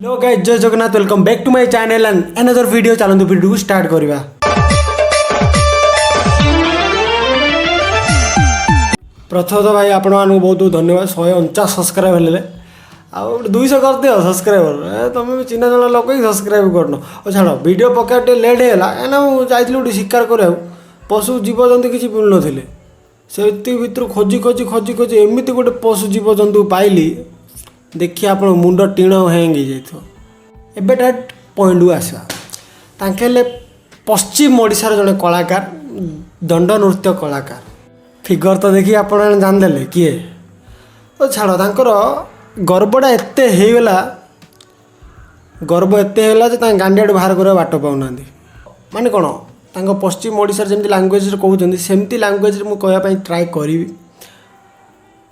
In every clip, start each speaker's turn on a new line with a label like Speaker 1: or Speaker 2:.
Speaker 1: Hello guys, जय Jagannath. Welcome back to my channel and another video. चलନ୍ତୁ video को start करवा। प्रथम तो भाई आपण मानू बहुत बहुत धन्यवाद। 149 सब्सक्राइब हेले आ 200 कर दियो सब्सक्राइबर। तुम भी चिन्ह जन लोक ही सब्सक्राइब करन। और छाड़ वीडियो पकेट लेट हैला एना जाइथिलु उठी शिकार करया पशु जीवजंतु किछि मिल नथिले। सेति भितर खोजी खोजी खोजी खोजी एमिति गोटे पशु जीवजंतु पाइली देखिए आप मुंड टीण हैंग हो। एबे डायरेक्ट पॉइंट को आसवा तांके पश्चिम ओडिशार जड़े कलाकार, दंड नृत्य कलाकार। फिगर तो देखिए आप जानदे किए। तो छाड़ तांकर गर्वटा एते हेगला, गर्व एते हेला जे गांडियाडू बाहर कर बाट पाऊना। माने कौन तांको पश्चिम ओडिशार जमी लांगुएज कहते सेमती लांगुएज मुझे ट्राए करी।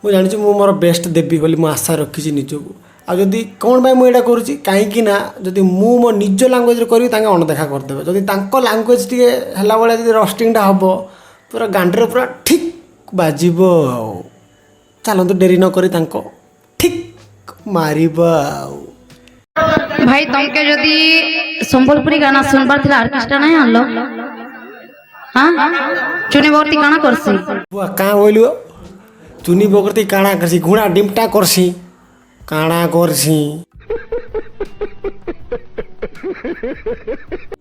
Speaker 1: मुझे जानी मोर बेस्ट देवी बोली मुझे आशा रखी निजक। आदि कौन भाई मुझे करुँच कहीं जदि मो निज लांगुएज करी अणदेखा करदे। जदि लांगुएज टी है भाई जब रस्टिंगटा हम पूरा गांडे पूरा ठीक बाजिब। चलते डेरी नक ठीक मार।
Speaker 2: भाई तुमके जदि संबलपुरी गाना सुनबार थिला आर्केस्ट्रा नहीं आनलो? हाँ चुनी बरती काना करसी
Speaker 1: बुआ का बोलू चुनी बकरती काना करसी घुड़ा डिमटा करसी काना करसी।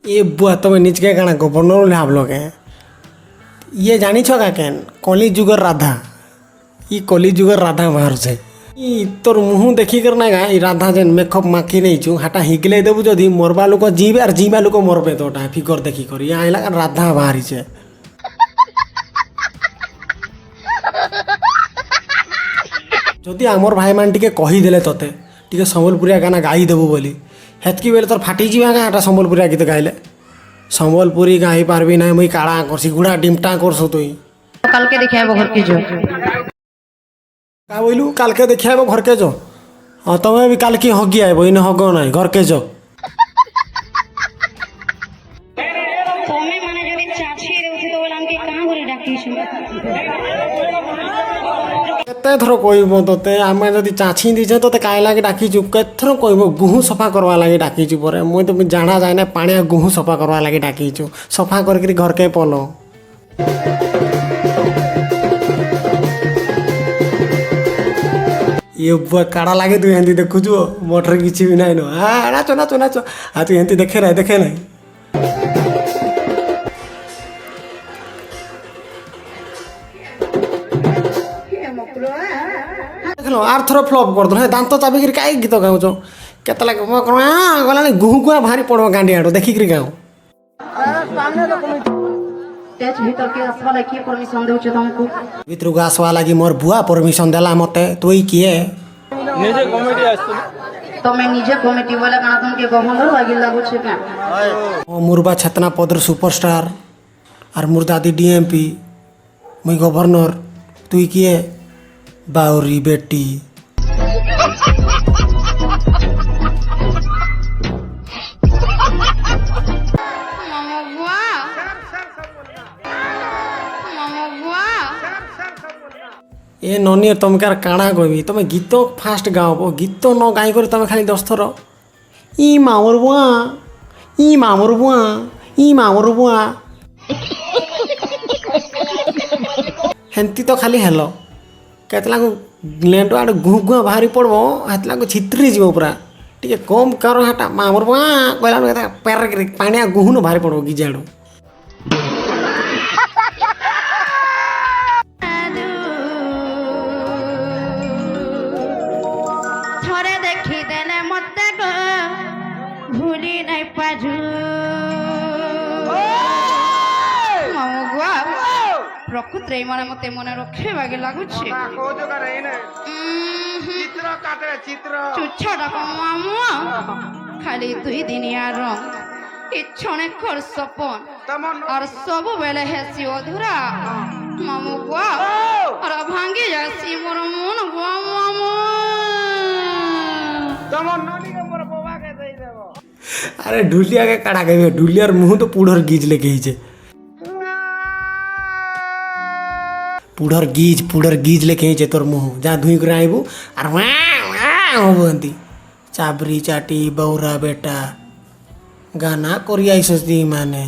Speaker 1: ये बुआ तुम निजके काना गवर्नर भावल के ये जानी छो का केन कली जुगर राधा। ये कली जुगर राधा बाहर से तोर मुँह देखी कर ना गा राधा जेन मेकअप माखी नहीं छु हाटा हिगले देबु जदि मरबा लोक जीवे और जीवा लोक मरबे तोटा फिगर देखी कर ये आइला राधा बाहरी छे। जदि आमर भाई मान टिके कहीदेले तोते टिके संबलपुरिया गाना गाई देबु बोली हेतकी बेले तोर फाटी जीवा गाटा संबलपुरिया गीत गाइले। संबलपुरी गाई पारबी ना मुई काड़ा करसी गुड़ा डिमटा करसो तुई।
Speaker 2: कल के दिखाबो घर के जो
Speaker 1: का बोलू काल के देखिए घर के जो। हाँ तुम्हें भी काल की हगी आए इन हग ना घर के जो। केते थर कहब तोते आम जब चाची दीचे तो कहीं लगे डाकीचु केथर कहब गुहू सफा करवा लगे डाकीचु पर मुझे तो जाना जाए ना पानी गुहू सफा करवा लगे डाकीचु सफा करके घर के पलो। ये बुआ काड़ा लगे तू एंती देखुचु मोटर किसी भी नहीं नो। हाँ नाचो नाचो नाचो हाँ तू एंती देखे ना देखलो आर थर फ्लप कर दो दांत चाबिक कहीं गीत गाँच केत लगे गला गुहू गुआ भारी पड़ो गांडी आड़ देखिक गाँव। भीतर को आसवा लगी मोर बुआ परमिशन देला मते तुई किए
Speaker 3: निजे कमिटी आछो
Speaker 2: तमे निजे कमिटी बोले काना तुमके गवर्नर लागिल लागो छे का।
Speaker 1: ओ मुरबा छतना पदर सुपरस्टार और मोर दादी डीएमपी मुई गवर्नर तुई किए बाउरी बेटी। ए ननी तुम क्या काଣା कहबी तुम गीत फास्ट गाओ गीत न गाई कर तुम खाली 10 थर ई मामर बुआ ई मामर बुआ ई मामर बुआ हेंती तो खाली हेलो केतला को लेंटो आड़ गुह गुआ बाहरी पड़बो हेतला को छित्री जीवो पूरा टिके कम करो हाटा मामर बुआ कहला पैर के पानिया गुहन बाहरी पड़बो गिजाड़ो।
Speaker 2: भूली नहीं पाजू प्रकृति माने मते मने रखे बागे लागुछे चुच्छाटा मामू खाली 2 दिनिया रंग इच्छने खर सपन और सब बेले हेसी अधूरा मामू गुआ और भांगी जासी मोर मन गुआ मामू
Speaker 1: अरे ढुलिया के काड़ा कहे ढुलियार मुँह तो पुढ़र गीज लेके ही पुढ़र गीज लेके ही तोर मुँह जहाँ धुई कर आईबू और हबी ଚାବରି ଚାଟି ବୌରା ବେଟା ଗାନା କରି ଆଇସନ୍ତି ମାନେ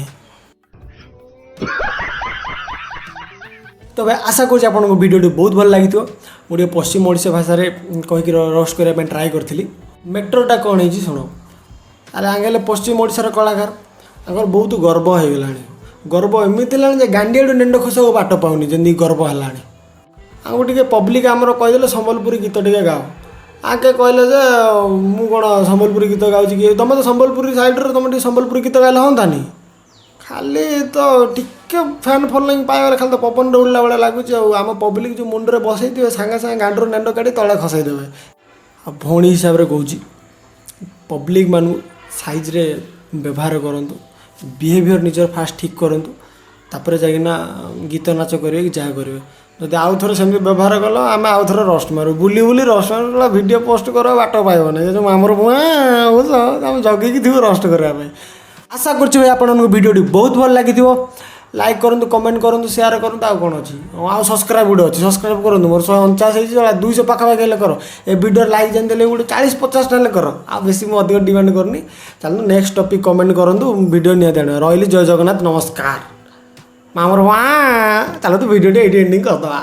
Speaker 1: ତ ଭାଇ ଆଶା କରୁଛି ଆପଣଙ୍କୁ ଭିଡ଼ିଓଟି ବହୁତ ଭଲ ଲାଗିଥିବ। ମୁଁ ଟିକେ ପଶ୍ଚିମ ଓଡ଼ିଶା ଭାଷାରେ କହିକି ରୋଷ୍ଟ କରିବା ପାଇଁ ଟ୍ରାଏ କରିଥିଲି। ମେଟ୍ରୋଟା କ'ଣ ହେଇଛି ଶୁଣ, ଆରେ ଆଙ୍ଗେଲେ ପଶ୍ଚିମ ଓଡ଼ିଶାର କଳାକାର ତାଙ୍କର ବହୁତ ଗର୍ବ ହେଇଗଲାଣି। ଗର୍ବ ଏମିତି ହେଲାଣି ଯେ ଗାଣ୍ଡିଆଠୁ ନେଣ୍ଡ ଖୋସାକୁ ବାଟ ପାଉନି, ଯେମିତି ଗର୍ବ ହେଲାଣି। ଆମକୁ ଟିକେ ପବ୍ଲିକ୍ ଆମର କହିଦେଲେ ସମ୍ବଲପୁରୀ ଗୀତ ଟିକେ ଗାଅ, ଆଗେ କହିଲେ ଯେ ମୁଁ କ'ଣ ସମ୍ବଲପୁରୀ ଗୀତ ଗାଉଛି କି, ତୁମେ ତ ସମ୍ବଲପୁରୀ ସାଇଡ଼୍ରେ ତୁମେ ଟିକେ ସମ୍ବଲପୁରୀ ଗୀତ ଗାଇଲେ ହୁଅନ୍ତାନି। ଖାଲି ତ ଟିକେ ଫ୍ୟାନ୍ ଫଲୋଇଂ ପାଇବାରେ ଖାଲି ତ ପବନ ଉଡ଼ିଲା ଭଳିଆ ଲାଗୁଛି। ଆଉ ଆମ ପବ୍ଲିକ୍ ଯେଉଁ ମୁଣ୍ଡରେ ବସେଇଥିବେ ସାଙ୍ଗେ ସାଙ୍ଗେ ଗାଣ୍ଡରୁ ନେଣ୍ଡ କାଢ଼ି ତଳେ ଖସାଇ ଦେବେ। ଆଉ ଭଉଣୀ ହିସାବରେ କହୁଛି, ପବ୍ଲିକ୍ ମାନଙ୍କୁ ସାଇଜ୍ରେ ବ୍ୟବହାର କରନ୍ତୁ, ବିହେଭିଅର୍ ନିଜର ଫାଷ୍ଟ ଠିକ୍ କରନ୍ତୁ, ତାପରେ ଯାଇକିନା ଗୀତ ନାଚ କରିବେ କି ଯାହା କରିବେ। ଯଦି ଆଉ ଥରେ ସେମିତି ବ୍ୟବହାର କଲ ଆମେ ଆଉ ଥରେ ରଷ୍ଟ ମାରୁ, ବୁଲି ବୁଲି ରଷ୍ଟ ମାରୁ, ଭିଡ଼ିଓ ପୋଷ୍ଟ କର ବାଟ ପାଇବନି। ଯେଉଁ ଆମର ବୁଆ ବୁଝ ଆମେ ଜଗିକି ଥିବୁ ରଷ୍ଟ କରିବା ପାଇଁ। ଆଶା କରୁଛି ଭାଇ ଆପଣଙ୍କୁ ଭିଡ଼ିଓଟି ବହୁତ ଭଲ ଲାଗିଥିବ। ଲାଇକ୍ କରନ୍ତୁ, କମେଣ୍ଟ କରନ୍ତୁ, ସେୟାର କରନ୍ତୁ। ଆଉ କ'ଣ ଅଛି, ଆଉ ସବସ୍କ୍ରାଇବ୍ ଗୋଟେ ଅଛି, ସବସ୍କ୍ରାଇବ୍ କରନ୍ତୁ। ମୋର 149 ହେଇଛି, 200 ପାଖାପାଖି ହେଲେ କର। ଏ ଭିଡ଼ିଓ ଲାଇକ୍ ଯେମିତି ଦେଲେ ଗୋଟେ 40-50 ହେଲେ କର। ଆଉ ବେଶୀ ମୁଁ ଅଧିକ ଡିମାଣ୍ଡ କରୁନି। ଚାଲନ୍ତୁ ନେକ୍ସଟ ଟପିକ୍ କମେଣ୍ଟ କରନ୍ତୁ, ଭିଡ଼ିଓ ନିହାତି ଆଣିବ। ରହିଲି, ଜୟ ଜଗନ୍ନାଥ, ନମସ୍କାର। ଆମର ଚାଲନ୍ତୁ ଭିଡ଼ିଓଟି ଏଇଠି ଏଣ୍ଡିଂ କରିଦେବା।